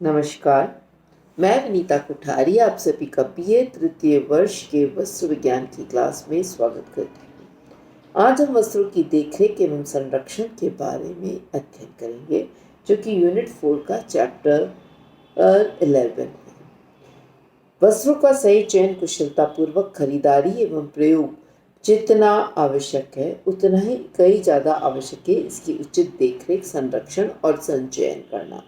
नमस्कार। मैं विनीता कुठारी आप सभी का बीए तृतीय वर्ष के वस्त्र विज्ञान की क्लास में स्वागत करती हूँ। आज हम वस्त्रों की देखरेख एवं संरक्षण के बारे में अध्ययन करेंगे, जो कि यूनिट 4 का चैप्टर 11 है। वस्त्रों का सही चयन, कुशलतापूर्वक खरीदारी एवं प्रयोग जितना आवश्यक है, उतना ही कई ज़्यादा आवश्यक है इसकी उचित देखरेख, संरक्षण और संचयन करना।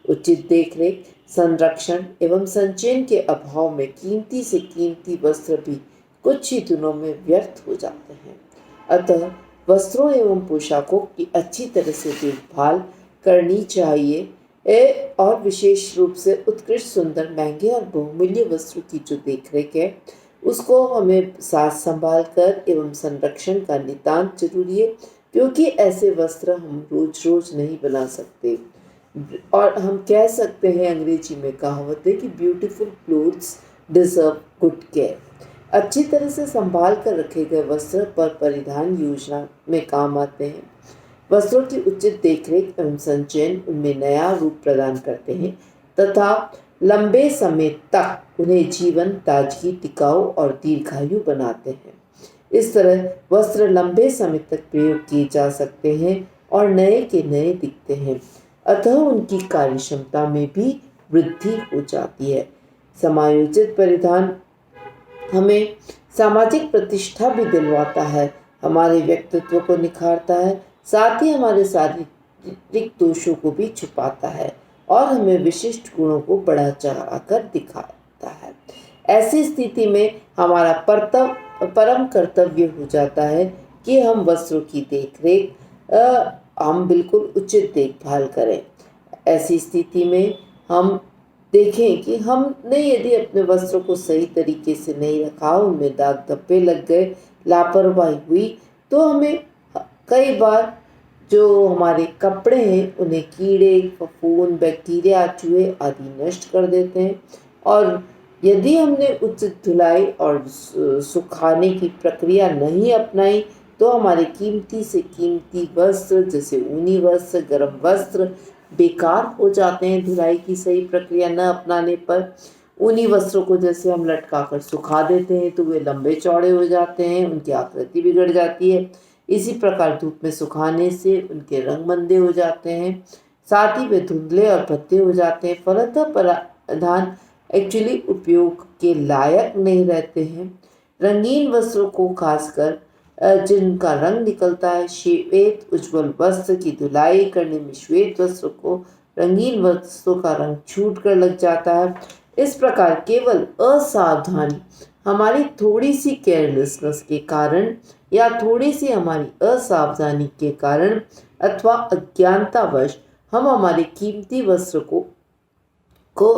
उचित देखरेख, संरक्षण एवं संचयन के अभाव में कीमती से कीमती वस्त्र भी कुछ ही दिनों में व्यर्थ हो जाते हैं। अतः वस्त्रों एवं पोशाकों की अच्छी तरह से देखभाल करनी चाहिए और विशेष रूप से उत्कृष्ट, सुंदर, महंगे और बहुमूल्य वस्त्रों की जो देखरेख है उसको हमें साथ संभाल कर एवं संरक्षण का नितांत जरूरी है, क्योंकि ऐसे वस्त्र हम रोज रोज नहीं बना सकते। और हम कह सकते हैं, अंग्रेजी में कहावत है कि beautiful clothes deserve good care. अच्छी तरह से संभाल कर रखे गए वस्त्र पर परिधान योजना में काम आते हैं। वस्त्रों की उचित देखरेख एवं संचयन उनमें नया रूप प्रदान करते हैं तथा लंबे समय तक उन्हें जीवन, ताजगी, टिकाऊ और दीर्घायु बनाते हैं। इस तरह वस्त्र लंबे समय तक प्रयोग किए जा सकते हैं और नए के नए दिखते हैं, अतः उनकी कार्य क्षमता में भी वृद्धि हो जाती है। समायोजित परिधान हमें सामाजिक प्रतिष्ठा भी दिलवाता है, हमारे व्यक्तित्व को निखारता है, साथ ही हमारे शारीरिक दोषों को भी छुपाता है और हमें विशिष्ट गुणों को बढ़ा चढ़ाकर दिखाता है। ऐसी स्थिति में हमारा परम कर्तव्य हो जाता है कि हम वस्त्रों की देखरेख हम बिल्कुल उचित देखभाल करें। ऐसी स्थिति में हम देखें कि हमने यदि अपने वस्त्रों को सही तरीके से नहीं रखा, उनमें दाग धब्बे लग गए, लापरवाही हुई, तो हमें कई बार जो हमारे कपड़े हैं उन्हें कीड़े, फफूंद, बैक्टीरिया, चूहे आदि नष्ट कर देते हैं। और यदि हमने उचित धुलाई और सुखाने की प्रक्रिया नहीं अपनाई तो हमारे कीमती से कीमती वस्त्र, जैसे ऊनी वस्त्र, गर्म वस्त्र बेकार हो जाते हैं। धुलाई की सही प्रक्रिया न अपनाने पर ऊनी वस्त्रों को जैसे हम लटका कर सुखा देते हैं तो वे लंबे चौड़े हो जाते हैं, उनकी आकृति बिगड़ जाती है। इसी प्रकार धूप में सुखाने से उनके रंग मंदे हो जाते हैं, साथ ही वे धुंधले और भद्दे हो जाते हैं। फलतः परिधान एक्चुअली उपयोग के लायक नहीं रहते हैं। रंगीन वस्त्रों को खासकर जिनका रंग निकलता है, श्वेत उज्ज्वल वस्त्र की धुलाई करने में श्वेत वस्त्र को रंगीन वस्त्रों का रंग छूट कर लग जाता है। इस प्रकार केवल असावधानी, हमारी थोड़ी सी केयरलेसनेस के कारण या थोड़ी सी हमारी असावधानी के कारण अथवा अज्ञानतावश हम हमारे कीमती वस्त्र को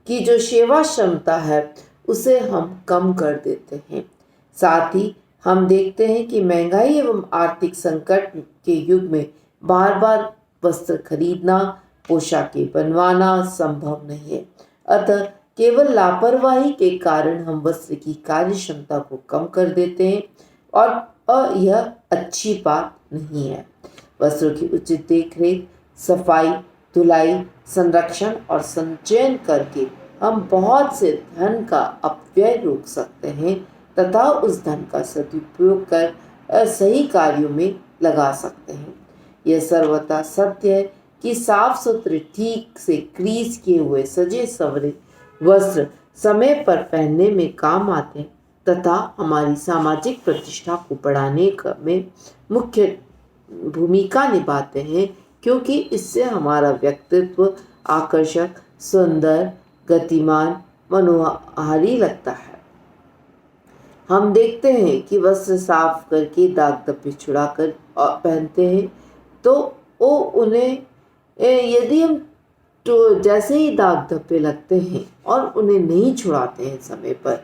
की जो सेवा क्षमता है उसे हम कम कर देते हैं। साथ ही हम देखते हैं कि महंगाई एवं आर्थिक संकट के युग में बार बार वस्त्र खरीदना, पोशाकें बनवाना संभव नहीं है। अतः केवल लापरवाही के कारण हम वस्त्र की कार्य क्षमता को कम कर देते हैं और यह अच्छी बात नहीं है। वस्त्रों की उचित देखरेख, सफाई, धुलाई, संरक्षण और संचयन करके हम बहुत से धन का अपव्यय रोक सकते हैं तथा उस धन का सदुपयोग कर सही कार्यों में लगा सकते हैं। यह सर्वथा सत्य है कि साफ सुथरे, ठीक से क्रीज किए हुए, सजे संवरे वस्त्र समय पर पहनने में काम आते हैं तथा हमारी सामाजिक प्रतिष्ठा को बढ़ाने में मुख्य भूमिका निभाते हैं, क्योंकि इससे हमारा व्यक्तित्व आकर्षक, सुंदर, गतिमान, मनोहारी लगता है। हम देखते हैं कि वस्त्र साफ करके दाग धब्बे छुड़ाकर पहनते हैं तो वो उन्हें यदि हम तो जैसे ही दाग धब्बे लगते हैं और उन्हें नहीं छुड़ाते हैं समय पर,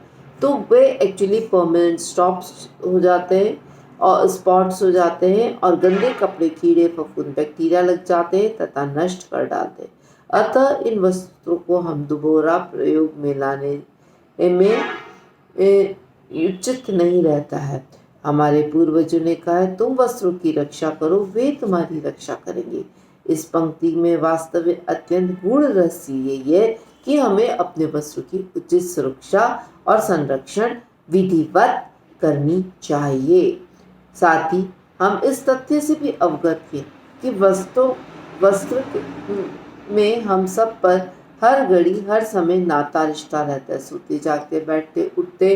तो वे एक्चुअली परमानेंट स्टॉप्स हो जाते हैं और स्पॉट्स हो जाते हैं और गंदे कपड़े, कीड़े, फफूंद, बैक्टीरिया लग जाते हैं तथा नष्ट कर डालते हैं। अतः इन वस्त्रों को हम दोबारा प्रयोग में लाने में उचित नहीं रहता है। हमारे पूर्वजों ने कहा है, तुम वस्त्रों की रक्षा करो, वे तुम्हारी रक्षा करेंगे। इस पंक्ति में वास्तव में अत्यंत गूढ़ रहस्य यही है कि हमें अपने वस्त्रों की उचित सुरक्षा और संरक्षण विधिवत करनी चाहिए। साथ ही हम इस तथ्य से भी अवगत हैं कि वस्त्र में हम सब पर हर घड़ी हर समय नाता रिश्ता रहता है। सोते जागते बैठते उठते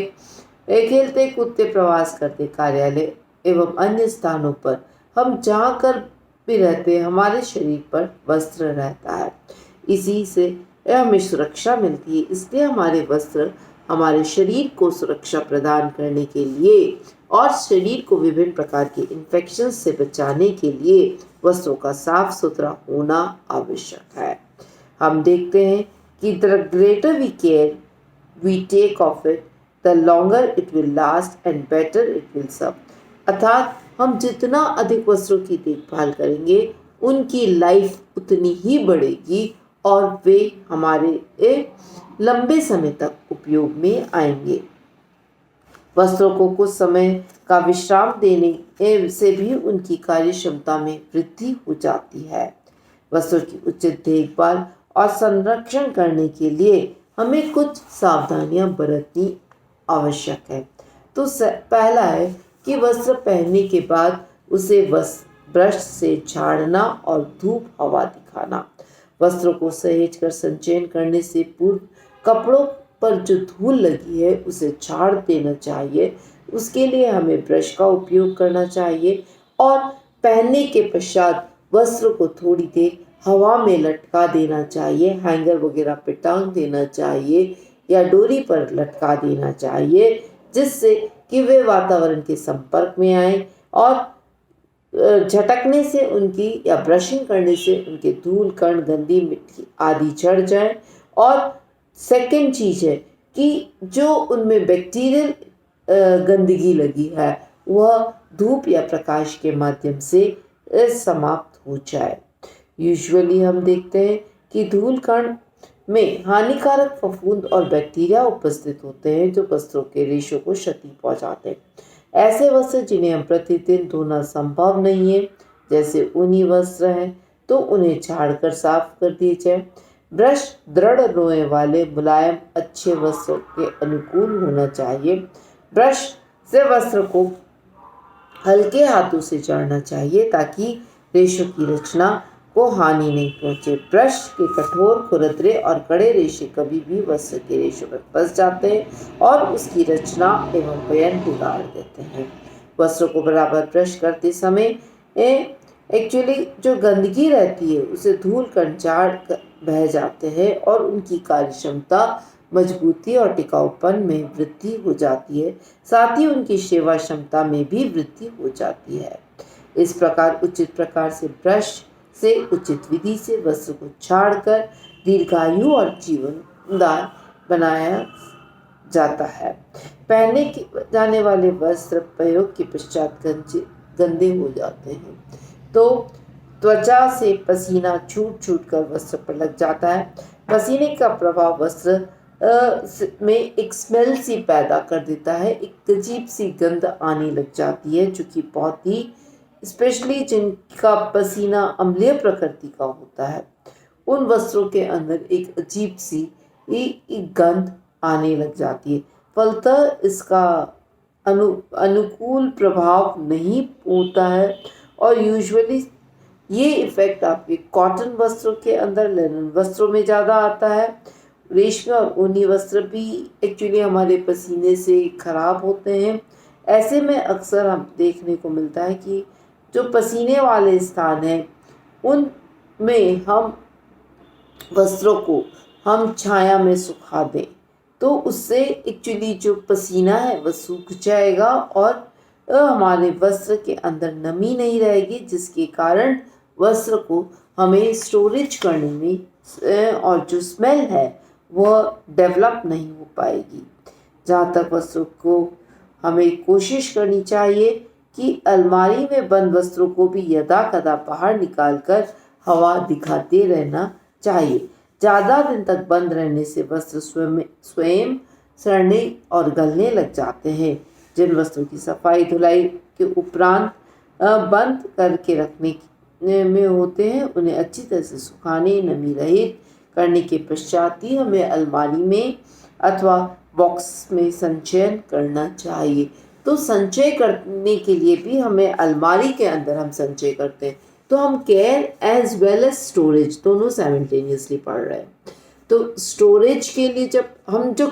खेलते कूदते प्रवास करते कार्यालय एवं अन्य स्थानों पर हम जहाँ कर भी रहते हमारे शरीर पर वस्त्र रहता है। इसी से हमें सुरक्षा मिलती है। इसलिए हमारे वस्त्र हमारे शरीर को सुरक्षा प्रदान करने के लिए और शरीर को विभिन्न प्रकार के इन्फेक्शन से बचाने के लिए वस्त्रों का साफ सुथरा होना आवश्यक है। हम देखते हैं कि the greater we care we take of it the longer it will last and better it will serve. अर्थात हम जितना अधिक वस्त्रों की देखभाल करेंगे उनकी लाइफ उतनी ही बढ़ेगी और वे हमारे लंबे समय तक उपयोग में आएंगे। वस्त्रों को कुछ समय का विश्राम देने से भी उनकी कार्य क्षमता में वृद्धि हो जाती है। वस्त्रों की उचित देखभाल और संरक्षण करने के लिए हमें कुछ सावधानियां बरतनी आवश्यक है। तो पहला है कि वस्त्र पहनने के बाद उसे ब्रश से झाड़ना और धूप हवा दिखाना। वस्त्रों को सहेजकर संचयन करने से पूर्व कपड़ों पर जो धूल लगी है उसे झाड़ देना चाहिए। उसके लिए हमें ब्रश का उपयोग करना चाहिए और पहनने के पश्चात वस्त्र को थोड़ी देर हवा में लटका देना चाहिए। हैंगर वगैरह पे टांग देना चाहिए या डोरी पर लटका देना चाहिए, जिससे कि वे वातावरण के संपर्क में आए और झटकने से उनकी या ब्रशिंग करने से उनके धूल कण गंदी मिट्टी आदि चढ़ जाए। और सेकंड चीज़ है कि जो उनमें बैक्टीरियल गंदगी लगी है वह धूप या प्रकाश के माध्यम से समाप्त हो जाए। यूजुअली हम देखते हैं कि धूल कण में हानिकारक फफूंद और बैक्टीरिया उपस्थित होते हैं जो वस्त्रों के रेशों को क्षति पहुंचाते हैं। ऐसे वस्त्र जिन्हें हम प्रतिदिन धोना संभव नहीं है, जैसे ऊनी वस्त्र हैं, तो उन्हें झाड़कर साफ कर दिए जाए। ब्रश दृढ़ रोए वाले मुलायम अच्छे वस्त्रों के अनुकूल होना चाहिए। ब्रश से वस्त्र को हल्के हाथों से झाड़ना चाहिए ताकि रेशों की रचना को हानि नहीं पहुंचे। ब्रश के कठोर खुरदरे और कड़े रेशे कभी भी वस्त्र के रेशों में फंस जाते हैं और उसकी रचना एवं बयान बिगाड़ देते हैं। वस्त्रों को बराबर ब्रश करते समय एक्चुअली जो गंदगी रहती है उसे धूल कण झाड़ बह जाते हैं और उनकी कार्य क्षमता मजबूती और टिकाऊपन में वृद्धि हो जाती है। साथ ही उनकी सेवा क्षमता में भी वृद्धि हो जाती है। इस प्रकार उचित प्रकार से ब्रश से उचित विधि से वस्त्र को झाड़कर दीर्घायु और जीवनदार बनाया जाता है। पहने जाने वाले वस्त्र प्रयोग के पश्चात गंदे हो जाते हैं तो त्वचा से पसीना छूट छूट कर वस्त्र पर लग जाता है। पसीने का प्रभाव वस्त्र में एक स्मेल सी पैदा कर देता है। एक अजीब सी गंध आने लग जाती है जो कि बहुत ही स्पेशली जिनका पसीना अम्लीय प्रकृति का होता है उन वस्त्रों के अंदर एक अजीब सी एक गंध आने लग जाती है। फलतः इसका अनुकूल प्रभाव नहीं होता है और यूजुअली ये इफेक्ट आपके कॉटन वस्त्रों के अंदर, लिनन वस्त्रों में ज़्यादा आता है। रेशमी और ऊनी वस्त्र भी एक्चुअली हमारे पसीने से खराब होते हैं। ऐसे में अक्सर हम देखने को मिलता है कि जो पसीने वाले स्थान हैं उनमें हम वस्त्रों को हम छाया में सुखा दें तो उससे एक्चुअली जो पसीना है वह सूख जाएगा और हमारे वस्त्र के अंदर नमी नहीं रहेगी, जिसके कारण वस्त्र को हमें स्टोरेज करने में और जो स्मेल है वह डेवलप नहीं हो पाएगी। जहाँ तक वस्त्रों को हमें कोशिश करनी चाहिए कि अलमारी में बंद वस्त्रों को भी यदा कदा बाहर निकालकर हवा दिखाते रहना चाहिए। ज़्यादा दिन तक बंद रहने से वस्त्र स्वयं सड़ने और गलने लग जाते हैं। जिन वस्त्रों की सफाई धुलाई के उपरांत बंद करके रखने में होते हैं उन्हें अच्छी तरह से सुखाने, नमी रहित करने के पश्चात ही हमें अलमारी में अथवा बॉक्स में संचयन करना चाहिए। तो संचय करने के लिए भी हमें अलमारी के अंदर हम संचय करते हैं। तो हम care as well as storage दोनों साइमल्टेनियसली पढ़ रहे हैं। तो स्टोरेज के लिए जब हम जो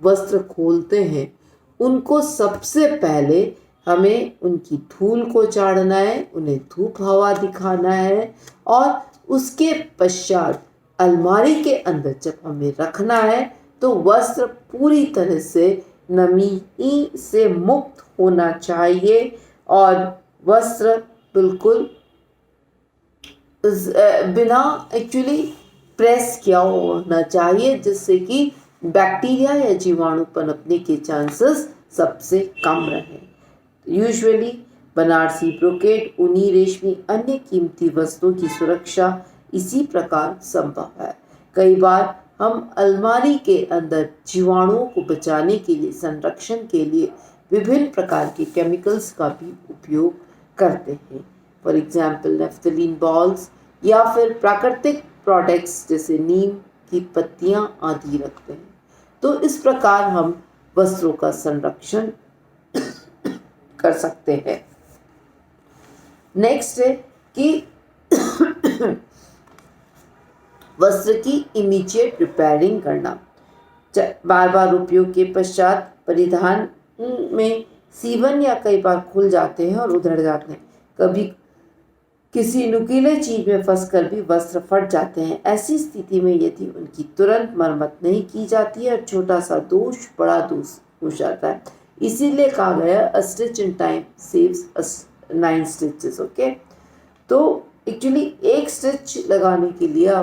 वस्त्र खोलते हैं उनको सबसे पहले हमें उनकी धूल को झाड़ना है, उन्हें धूप हवा दिखाना है और उसके पश्चात अलमारी के अंदर जब हमें रखना है तो वस्त्र पूरी तरह से नमी से मुक्त होना चाहिए और वस्त्र बिल्कुल बिना एक्चुअली प्रेस किया होना चाहिए, जिससे कि बैक्टीरिया या जीवाणु पनपने के चांसेस सबसे कम रहे। यूजुअली बनारसी ब्रोकेट, ऊनी, रेशमी अन्य कीमती वस्तुओं की सुरक्षा इसी प्रकार संभव है। कई बार हम अलमारी के अंदर जीवाणुओं को बचाने के लिए, संरक्षण के लिए विभिन्न प्रकार के केमिकल्स का भी उपयोग करते हैं। फॉर एग्जाम्पल नेफ्थलीन बॉल्स या फिर प्राकृतिक प्रोडक्ट्स जैसे नीम की पत्तियां आदि रखते हैं। तो इस प्रकार हम वस्त्रों का संरक्षण कर सकते हैं। नेक्स्ट है कि वस्त्र की इमीडिएट रिपेयरिंग करना। बार बार उपयोग के पश्चात परिधान में सीवन या कई बार खुल जाते हैं और उधड़ जाते हैं। कभी किसी नुकीले चीज में फंसकर भी वस्त्र फट जाते हैं। ऐसी स्थिति में यदि उनकी तुरंत मरम्मत नहीं की जाती है और छोटा सा दोष बड़ा दोष हो जाता है। इसीलिए कहा गया अ stitch in time saves 9 stitches. Okay, तो एक्चुअली एक स्टिच लगाने के लिए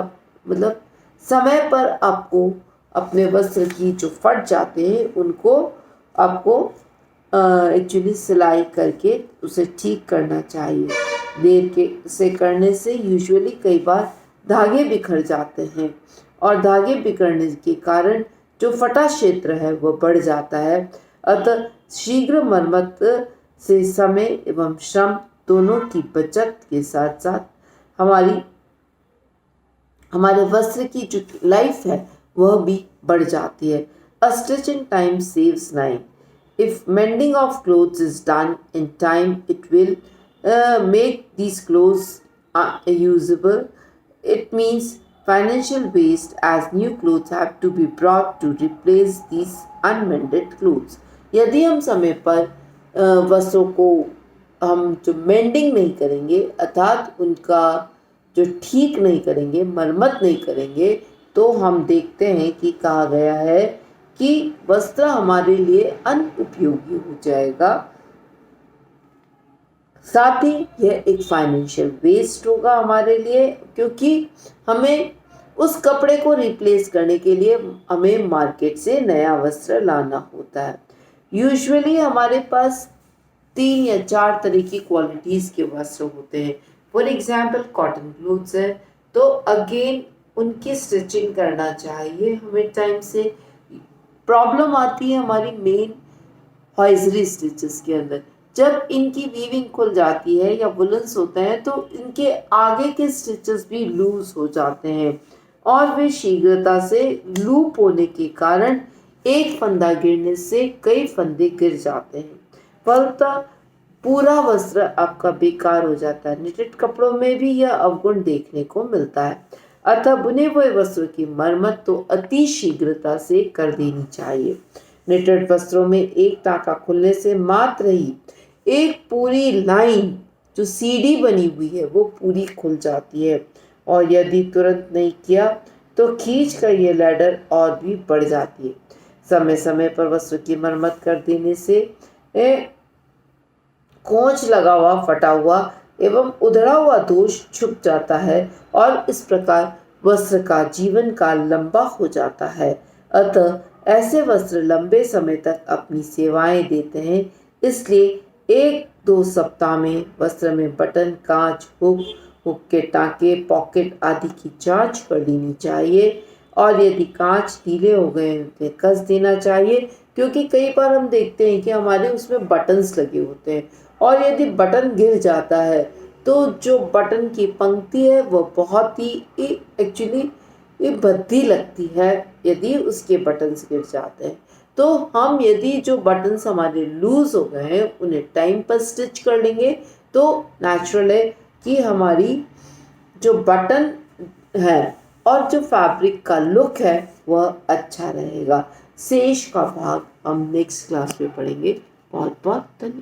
मतलब समय पर आपको अपने वस्त्र की जो फट जाते हैं उनको आपको एक्चुअली सिलाई करके उसे ठीक करना चाहिए। देर के से करने से यूजुअली कई बार धागे बिखर जाते हैं और धागे बिखरने के कारण जो फटा क्षेत्र है वह बढ़ जाता है। अतः शीघ्र मरम्मत से समय एवं श्रम दोनों की बचत के साथ साथ हमारे वस्त्र की जो लाइफ है वह भी बढ़ जाती है। A stitch in time saves 9. If mending of clothes is done in time, it will make these clothes usable. It means financial waste as new clothes have to be brought to replace these unmended clothes. यदि हम समय पर वस्त्रों को हम जो mending नहीं करेंगे अर्थात उनका जो ठीक नहीं करेंगे, मरम्मत नहीं करेंगे, तो हम देखते हैं कि कहा गया है कि वस्त्र हमारे लिए अनुपयोगी हो जाएगा। साथ ही यह एक फाइनेंशियल वेस्ट होगा हमारे लिए, क्योंकि हमें उस कपड़े को रिप्लेस करने के लिए हमें मार्केट से नया वस्त्र लाना होता है। यूजुअली हमारे पास 3 या 4 तरह की क्वालिटीज़ के वस्त्र होते हैं। फॉर एग्जाम्पल कॉटन क्लोथ्स है तो अगेन उनकी स्टिचिंग करना चाहिए हमें टाइम से। प्रॉब्लम आती है हमारी मेन हॉइजरी स्टिचेस के अंदर। जब इनकी वीविंग खुल जाती है या वुलन्स होते हैं तो इनके आगे के स्टिचेस भी लूज हो जाते हैं और वे शीघ्रता से लूप होने के कारण एक फंदा गिरने से कई फंदे गिर जाते हैं। फलतः पूरा वस्त्र आपका बेकार हो जाता है। निटेड कपड़ों में भी यह अवगुण देखने को मिलता है। अतः बुने हुए वस्त्रों की मरम्मत तो अति शीघ्रता से कर देनी चाहिए। निटेड वस्त्रों में एक टाँका खुलने से मात्र ही एक पूरी लाइन जो सीढ़ी बनी हुई है वो पूरी खुल जाती है और यदि तुरंत नहीं किया तो खींच कर ये लैडर और भी बढ़ जाती है। समय समय पर वस्त्र की मरम्मत कर देने से खोंच लगा हुआ, फटा हुआ एवं उधड़ा हुआ दोष छुप जाता है और इस प्रकार वस्त्र का जीवन काल लंबा हो जाता है। अतः ऐसे वस्त्र लंबे समय तक अपनी सेवाएं देते हैं। इसलिए 1-2 सप्ताह में वस्त्र में बटन, कांच, हुक के टाँके, पॉकेट आदि की जांच कर लेनी चाहिए और यदि कांच ढीले हो गए तो कस देना चाहिए, क्योंकि कई बार हम देखते हैं कि हमारे उसमें बटन्स लगे होते हैं और यदि बटन गिर जाता है तो जो बटन की पंक्ति है वो बहुत ही एक्चुअली ये भद्दी लगती है यदि उसके बटन्स गिर जाते हैं। तो हम यदि जो बटन्स हमारे लूज़ हो गए हैं उन्हें टाइम पर स्टिच कर लेंगे तो नेचुरल है कि हमारी जो बटन है और जो फैब्रिक का लुक है वह अच्छा रहेगा। शेष का भाग हम नेक्स्ट क्लास में पढ़ेंगे। बहुत बहुत धन्यवाद।